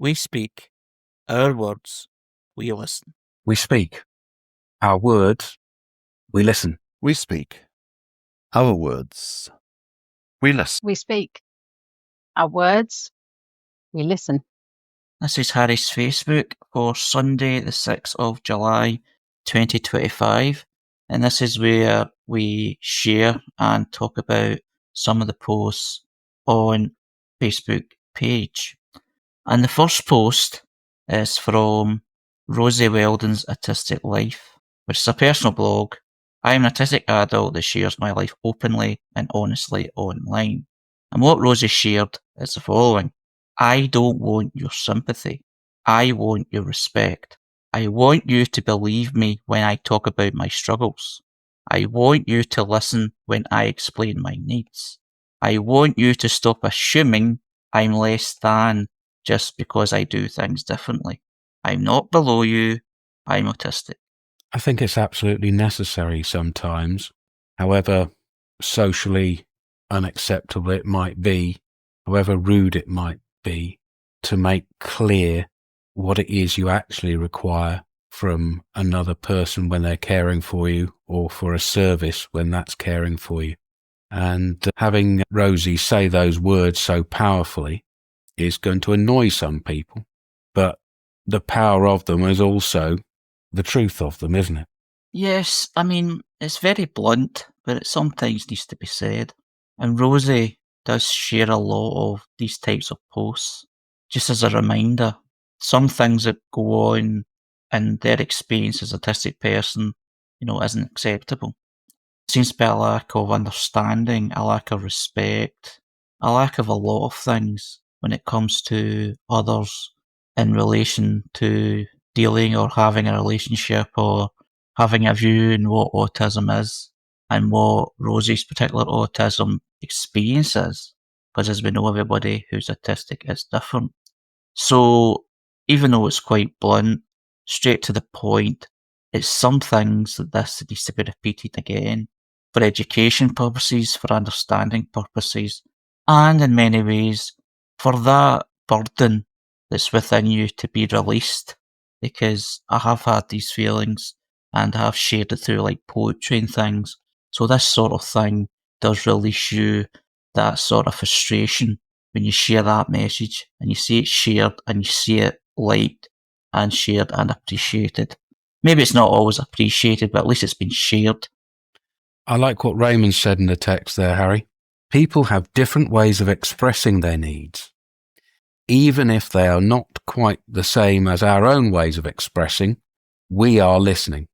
We speak. Our words. We listen. We speak. Our words. We listen. We speak. Our words. We listen. We speak. Our words. We listen. This is Harry's Facebook for Sunday, the 6th of July, 2025. And this is where we share and talk about some of the posts on Facebook page. And the first post is from Rosie Weldon's Autistic Life, which is a personal blog. I am an autistic adult that shares my life openly and honestly online. And what Rosie shared is the following. I don't want your sympathy. I want your respect. I want you to believe me when I talk about my struggles. I want you to listen when I explain my needs. I want you to stop assuming I'm less than just because I do things differently. I'm not below you. I'm autistic. I think it's absolutely necessary sometimes, however socially unacceptable it might be, however rude it might be, to make clear what it is you actually require from another person when they're caring for you, or for a service when that's caring for you. And having Rosie say those words so powerfully is going to annoy some people, but the power of them is also the truth of them, isn't it? Yes, I mean, it's very blunt, but it sometimes needs to be said. And Rosie does share a lot of these types of posts. Just as a reminder, some things that go on in their experience as an autistic person, isn't acceptable. It seems to be a lack of understanding, a lack of respect, a lack of a lot of things when it comes to others in relation to dealing or having a relationship or having a view on what autism is and what Rosie's particular autism experience is. Because as we know, everybody who's autistic is different. So even though it's quite blunt, straight to the point, it's some things that this needs to be repeated again for education purposes, for understanding purposes, and in many ways for that burden that's within you to be released. Because I have had these feelings and I have shared it through like poetry and things. So this sort of thing does release you that sort of frustration when you share that message and you see it shared and you see it liked and shared and appreciated. Maybe it's not always appreciated, but at least it's been shared. I like what Raymond said in the text there, Harry. People have different ways of expressing their needs. Even if they are not quite the same as our own ways of expressing, we are listening.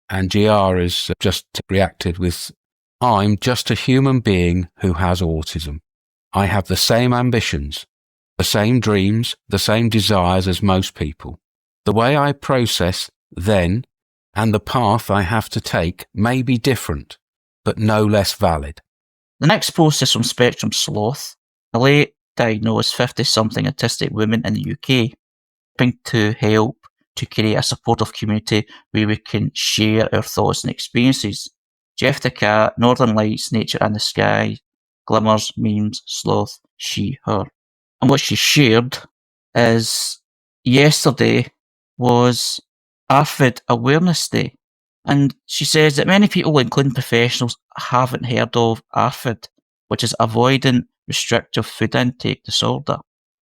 And GR has just reacted with, I'm just a human being who has autism. I have the same ambitions, the same dreams, the same desires as most people. The way I process then and the path I have to take may be different, but no less valid. The next post is from Spectrum Sloth, a late diagnosed 50-something autistic woman in the UK, hoping to help to create a supportive community where we can share our thoughts and experiences. Jeff the cat, Northern Lights, Nature and the Sky, Glimmers, Memes, Sloth, she, her. And what she shared is yesterday was ARFID Awareness Day. And she says that many people, including professionals, haven't heard of ARFID, which is Avoidant Restrictive Food Intake Disorder,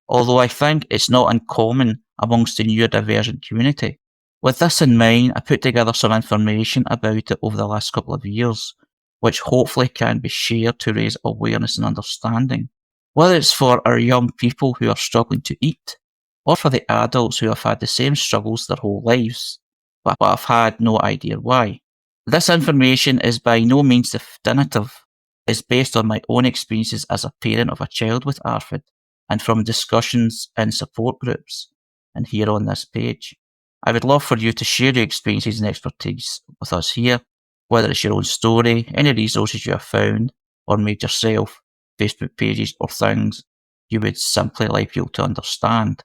although I think it's not uncommon amongst the neurodivergent community. With this in mind, I put together some information about it over the last couple of years, which hopefully can be shared to raise awareness and understanding, whether it's for our young people who are struggling to eat, or for the adults who have had the same struggles their whole lives, but have had no idea why. This information is by no means definitive. It's based on my own experiences as a parent of a child with ARFID, and from discussions in support groups, and here on this page. I would love for you to share your experiences and expertise with us here, whether it's your own story, any resources you have found or made yourself, Facebook pages or things you would simply like people to understand.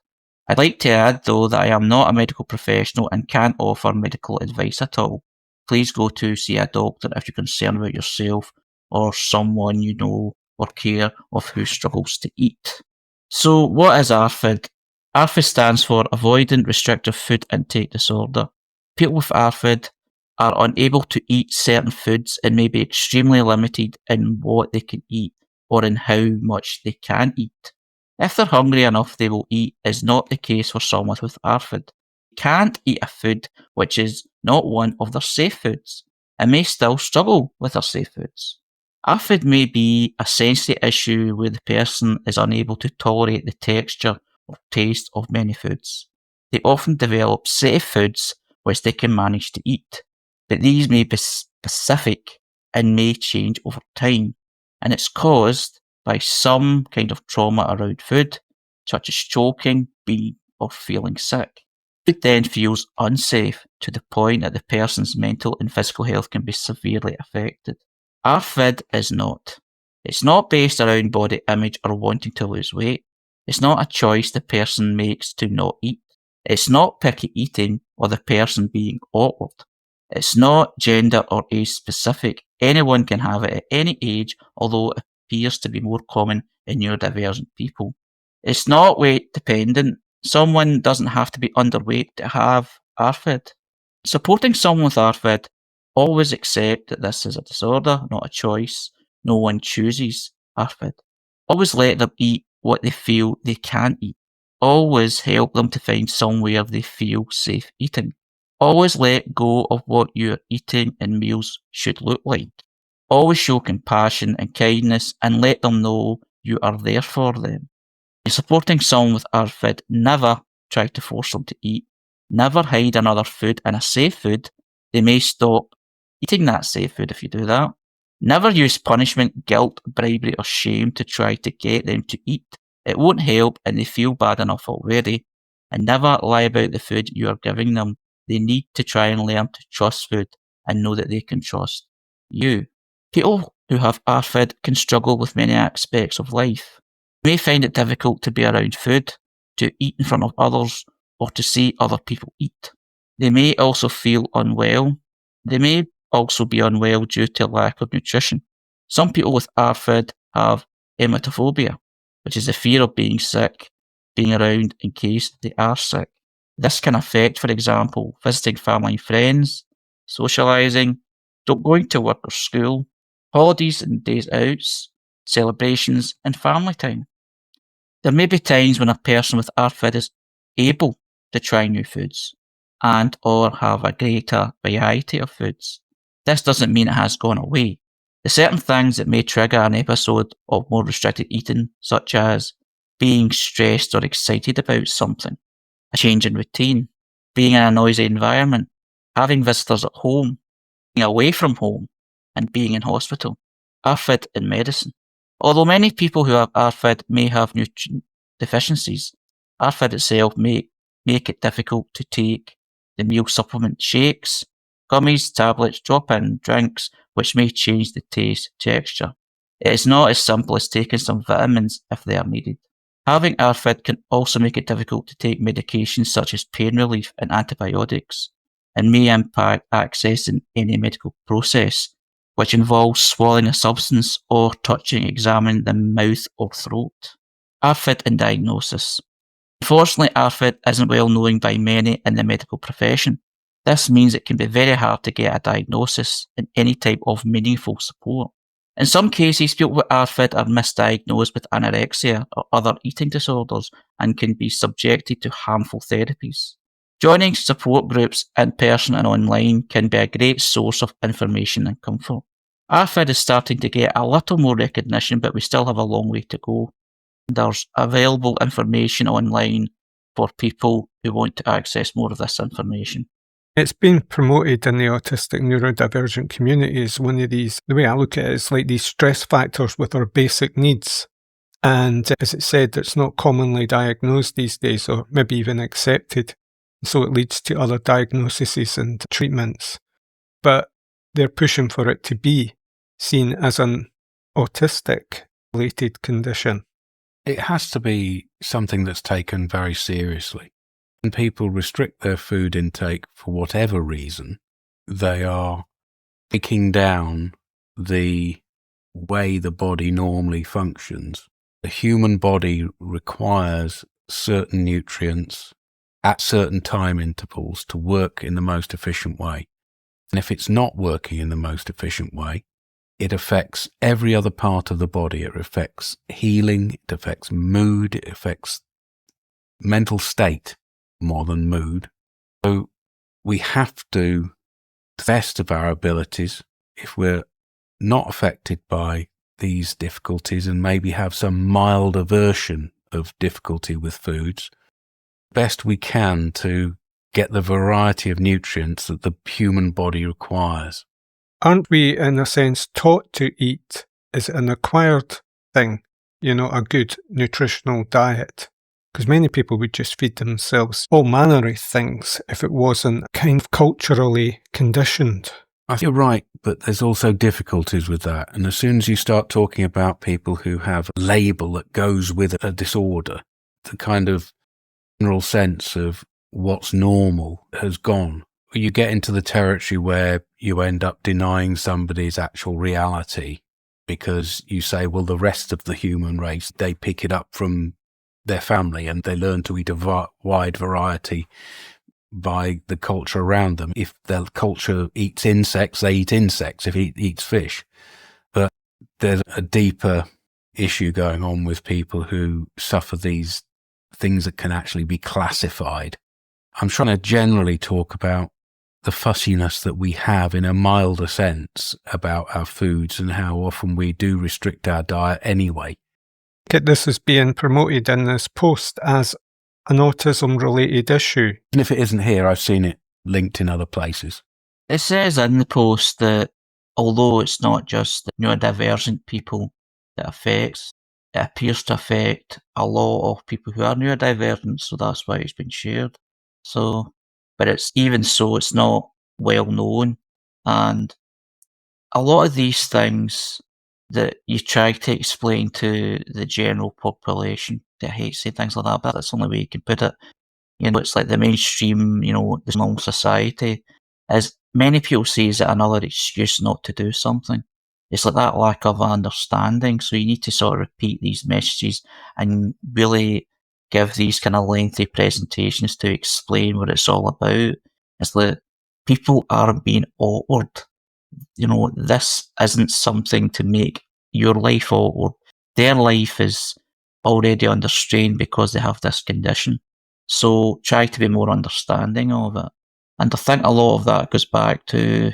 I'd like to add though that I am not a medical professional and can't offer medical advice at all. Please go to see a doctor if you're concerned about yourself or someone you know or care of who struggles to eat. So what is ARFID? ARFID stands for Avoidant Restrictive Food Intake Disorder. People with ARFID are unable to eat certain foods and may be extremely limited in what they can eat or in how much they can eat. If they're hungry enough, they will eat is not the case for someone with ARFID. They can't eat a food which is not one of their safe foods and may still struggle with their safe foods. ARFID may be a sensory issue where the person is unable to tolerate the texture or taste of many foods. They often develop safe foods which they can manage to eat, but these may be specific and may change over time, and it's caused by some kind of trauma around food, such as choking, being, or feeling sick. Food then feels unsafe to the point that the person's mental and physical health can be severely affected. ARFID is not. It's not based around body image or wanting to lose weight. It's not a choice the person makes to not eat. It's not picky eating or the person being awkward. It's not gender or age specific. Anyone can have it at any age, although it appears to be more common in neurodivergent people. It's not weight dependent. Someone doesn't have to be underweight to have ARFID. Supporting someone with ARFID, always accept that this is a disorder, not a choice. No one chooses ARFID. Always let them eat what they feel they can eat. Always help them to find somewhere they feel safe eating. Always let go of what your eating and meals should look like. Always show compassion and kindness and let them know you are there for them. In supporting someone with ARFID, never try to force them to eat. Never hide another food in a safe food. They may stop eating that safe food if you do that. Never use punishment, guilt, bribery, or shame to try to get them to eat. It won't help and they feel bad enough already. And never lie about the food you are giving them. They need to try and learn to trust food and know that they can trust you. People who have ARFID can struggle with many aspects of life. They may find it difficult to be around food, to eat in front of others, or to see other people eat. They may also feel unwell. They may also be unwell due to lack of nutrition. Some people with ARFID have emetophobia, which is the fear of being sick, being around in case they are sick. This can affect, for example, visiting family and friends, socialising, going to work or school, holidays and days out, celebrations, and family time. There may be times when a person with ARFID is able to try new foods and or have a greater variety of foods. This doesn't mean it has gone away. There are certain things that may trigger an episode of more restricted eating, such as being stressed or excited about something, a change in routine, being in a noisy environment, having visitors at home, being away from home, and being in hospital. ARFID in medicine. Although many people who have ARFID may have nutrient deficiencies, ARFID itself may make it difficult to take the meal supplement shakes, gummies, tablets, drop-in drinks, which may change the taste, texture. It is not as simple as taking some vitamins if they are needed. Having ARFID can also make it difficult to take medications such as pain relief and antibiotics, and may impact accessing any medical process, which involves swallowing a substance or touching, examining the mouth or throat. ARFID and diagnosis. Unfortunately, ARFID isn't well known by many in the medical profession. This means it can be very hard to get a diagnosis and any type of meaningful support. In some cases, people with ARFID are misdiagnosed with anorexia or other eating disorders and can be subjected to harmful therapies. Joining support groups in person and online can be a great source of information and comfort. ARFID is starting to get a little more recognition, but we still have a long way to go. There's available information online for people who want to access more of this information. It's been promoted in the autistic neurodivergent community as one of these, the way I look at it, it's like these stress factors with our basic needs. And as it said, it's not commonly diagnosed these days or maybe even accepted. So it leads to other diagnoses and treatments. But they're pushing for it to be seen as an autistic-related condition. It has to be something that's taken very seriously. When people restrict their food intake for whatever reason, they are taking down the way the body normally functions. The human body requires certain nutrients at certain time intervals to work in the most efficient way. And if it's not working in the most efficient way, it affects every other part of the body. It affects healing, it affects mood, it affects mental state more than mood. So we have to, to the best of our abilities, if we're not affected by these difficulties and maybe have some milder version of difficulty with foods, best we can to get the variety of nutrients that the human body requires. Aren't we, in a sense, taught to eat? Is it an acquired thing? A good nutritional diet? Because many people would just feed themselves all manner of things if it wasn't kind of culturally conditioned. I think you're right, but there's also difficulties with that. And as soon as you start talking about people who have a label that goes with a disorder, the kind of general sense of what's normal has gone. You get into the territory where you end up denying somebody's actual reality because you say, well, the rest of the human race, they pick it up from their family and they learn to eat a wide variety by the culture around them. If their culture eats insects, they eat insects. If it eats fish. But there's a deeper issue going on with people who suffer these things that can actually be classified. I'm trying to generally talk about the fussiness that we have in a milder sense about our foods and how often we do restrict our diet anyway. This is being promoted in this post as an autism-related issue. And if it isn't here, I've seen it linked in other places. It says in the post that although it's not just neurodivergent people that affects, it appears to affect a lot of people who are neurodivergent, so that's why it's been shared. So, but it's even so, it's not well known, and a lot of these things that you try to explain to the general population, I hate saying things like that, but that's the only way you can put it. It's like the mainstream, the normal society, is many people see it another excuse not to do something. It's like that lack of understanding. So you need to sort of repeat these messages and really give these kind of lengthy presentations to explain what it's all about. It's like people aren't being awkward. This isn't something to make your life awkward. Their life is already under strain because they have this condition. So try to be more understanding of it. And I think a lot of that goes back to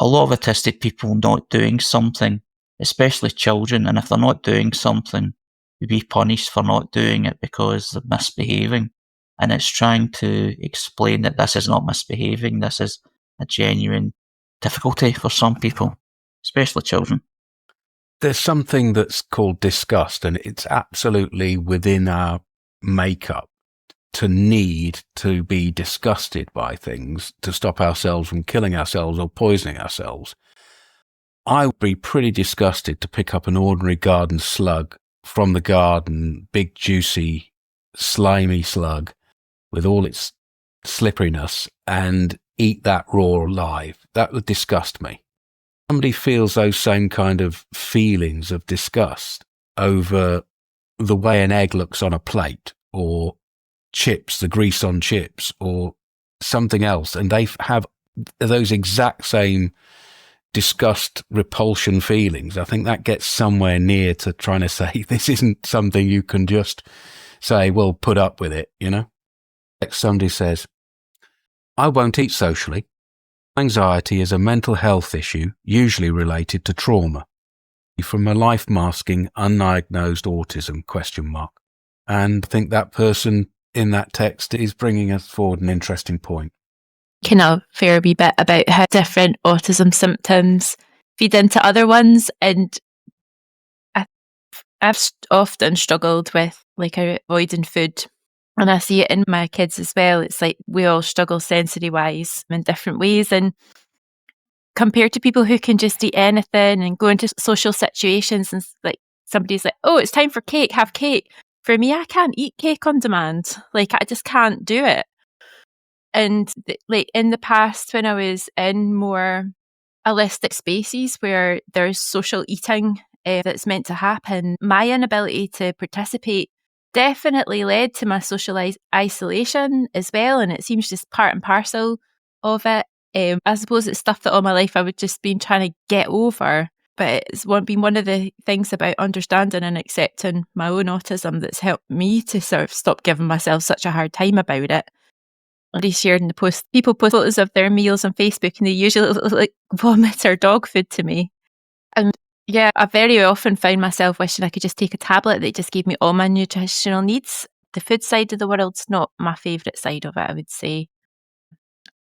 a lot of autistic people not doing something, especially children. And if they're not doing something, they be punished for not doing it because they're misbehaving. And it's trying to explain that this is not misbehaving. This is a genuine difficulty for some people, especially children. There's something that's called disgust, and it's absolutely within our makeup to need to be disgusted by things to stop ourselves from killing ourselves or poisoning ourselves. I would be pretty disgusted to pick up an ordinary garden slug from the garden, big, juicy, slimy slug with all its slipperiness, and eat that raw alive. That would disgust me. Somebody feels those same kind of feelings of disgust over the way an egg looks on a plate, or chips, the grease on chips, or something else, and they have those exact same disgust, repulsion feelings. I think that gets somewhere near to trying to say this isn't something you can just say, well, put up with it, Like somebody says, I won't eat socially. Anxiety is a mental health issue, usually related to trauma. From a life-masking, undiagnosed autism, ? And I think that person in that text is bringing us forward an interesting point. Kind of fair wee bit about how different autism symptoms feed into other ones. And I've often struggled with avoiding food. And I see it in my kids as well. It's like we all struggle sensory-wise in different ways. And compared to people who can just eat anything and go into social situations and somebody's like, oh, it's time for cake, have cake. For me, I can't eat cake on demand. I just can't do it. And in the past, when I was in more holistic spaces where there's social eating that's meant to happen, my inability to participate definitely led to my social isolation as well, and it seems just part and parcel of it. I suppose it's stuff that all my life I would just been trying to get over, but it's been one of the things about understanding and accepting my own autism that's helped me to sort of stop giving myself such a hard time about it. Already shared in the post, people post photos of their meals on Facebook and they usually look like vomit or dog food to me. And yeah, I very often found myself wishing I could just take a tablet that just gave me all my nutritional needs. The food side of the world's not my favourite side of it, I would say.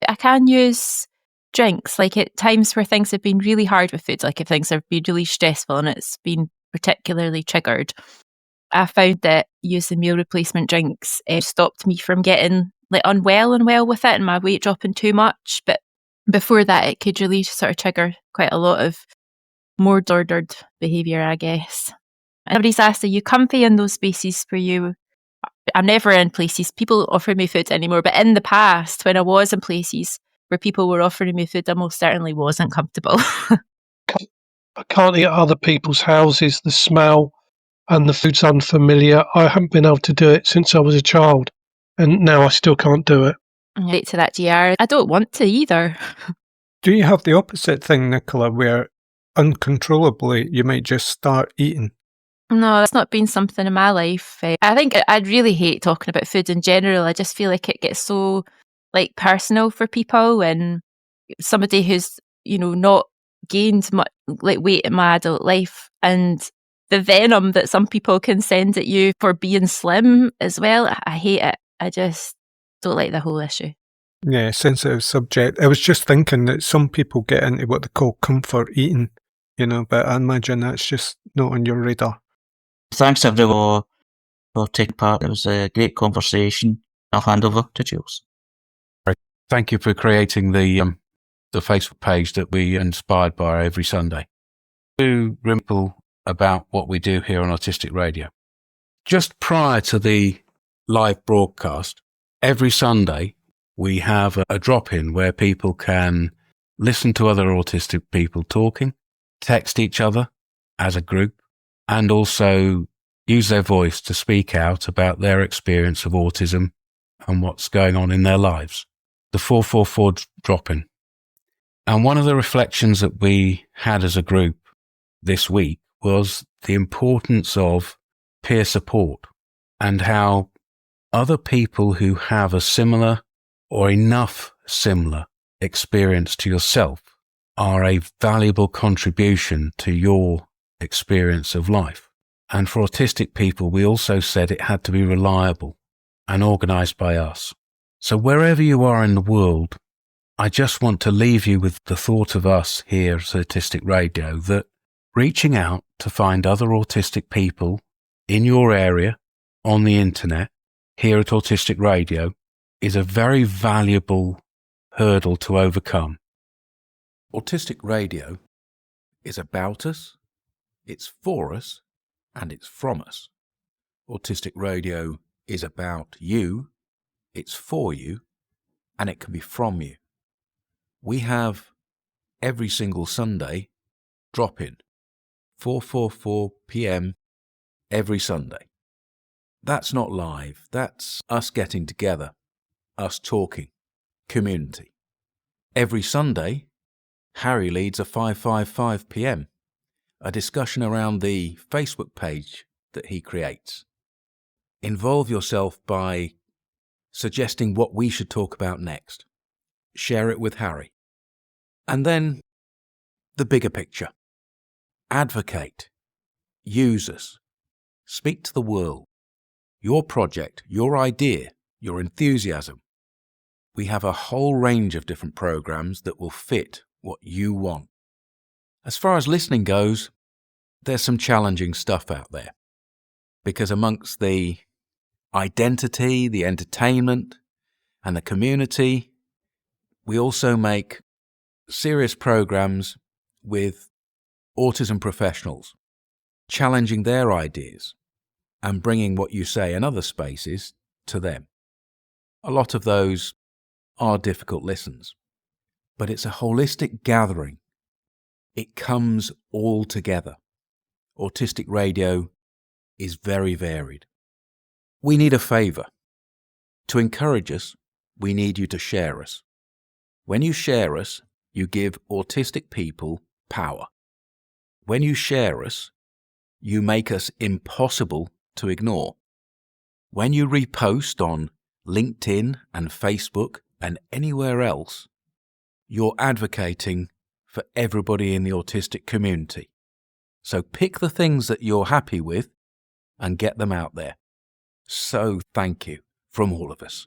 I can use drinks, like at times where things have been really hard with food, like if things have been really stressful and it's been particularly triggered. I found that using meal replacement drinks stopped me from getting like unwell with it and my weight dropping too much. But before that, it could really sort of trigger quite a lot of more disordered behaviour, I guess. Everybody's asked, are you comfy in those spaces for you? I'm never in places people offer me food anymore, but in the past, when I was in places where people were offering me food, I most certainly wasn't comfortable. I can't eat at other people's houses. The smell and the food's unfamiliar. I haven't been able to do it since I was a child, and now I still can't do it. Right to that, GR. I don't want to either. Do you have the opposite thing, Nicola, where uncontrollably you might just start eating? No, that's not been something in my life. I think I'd really hate talking about food in general. I just feel like it gets so like personal for people, and somebody who's, you know, not gained much like weight in my adult life, and the venom that some people can send at you for being slim as well. I hate it. I just don't like the whole issue. Yeah, sensitive subject. I was just thinking that some people get into what they call comfort eating, you know, but I imagine that's just not on your radar. Thanks everyone for taking part. It was a great conversation. I'll hand over to Jules. Thank you for creating the Facebook page that we inspired by every Sunday. To ripple about what we do here on Autistic Radio. Just prior to the live broadcast, every Sunday we have a drop-in where people can listen to other autistic people talking, text each other as a group, and also use their voice to speak out about their experience of autism and what's going on in their lives. The 444 drop-in. And one of the reflections that we had as a group this week was the importance of peer support and how other people who have a similar or enough similar experience to yourself are a valuable contribution to your experience of life. And for autistic people, we also said it had to be reliable and organised by us. So wherever you are in the world, I just want to leave you with the thought of us here at Autistic Radio that reaching out to find other autistic people in your area, on the internet, here at Autistic Radio, is a very valuable hurdle to overcome. Autistic Radio is about us, it's for us, and it's from us. Autistic Radio is about you, it's for you, and it can be from you. We have every single Sunday drop-in, 4:44 PM every Sunday. That's not live, that's us getting together, us talking, community. Every Sunday, Harry leads a 5:55 PM, a discussion around the Facebook page that he creates. Involve yourself by suggesting what we should talk about next. Share it with Harry. And then the bigger picture. Advocate. Use us. Speak to the world. Your project, your idea, your enthusiasm. We have a whole range of different programs that will fit what you want. As far as listening goes, there's some challenging stuff out there. Because amongst the identity, the entertainment, and the community, we also make serious programs with autism professionals, challenging their ideas and bringing what you say in other spaces to them. A lot of those are difficult listens, but it's a holistic gathering. It comes all together. Autistic Radio is very varied. We need a favour. To encourage us, we need you to share us. When you share us, you give autistic people power. When you share us, you make us impossible to ignore. When you repost on LinkedIn and Facebook and anywhere else, you're advocating for everybody in the autistic community. So pick the things that you're happy with and get them out there. So thank you from all of us.